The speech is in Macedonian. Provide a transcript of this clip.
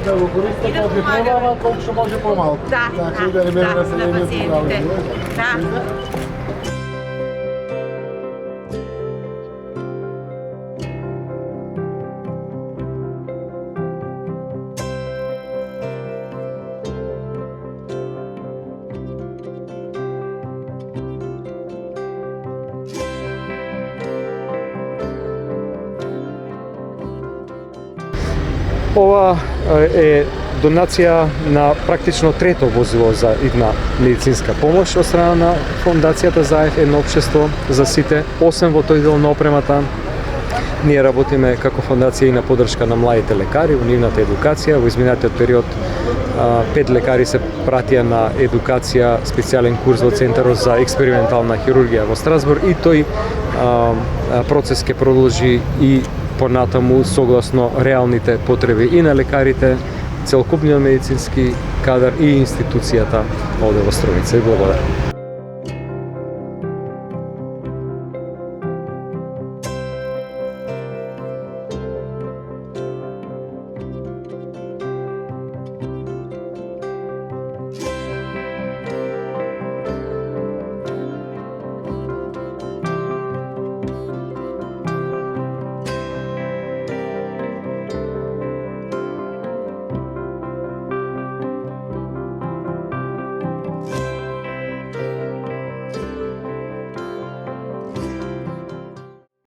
Да го користите И да колку помагаме. треба, ама колку што може помалку. Да, Значи да не бере на населението пациентите. Да. Ова е донација на практично трето возило за идна медицинска помош од страна на Фондацијата за едно општество за сите. Освен во тој дел на опремата, ние работиме како фондација и на подршка на младите лекари во нивната едукација. Во изминатиот период 5 лекари се пратија на едукација, специјален курс во Центарот за експериментална хирургија во Страсбург и тој процес ќе продолжи и понатаму согласно реалните потреби и на лекарите, целокупниот медицински кадар и институцијата овде во Струмица. И благодарам.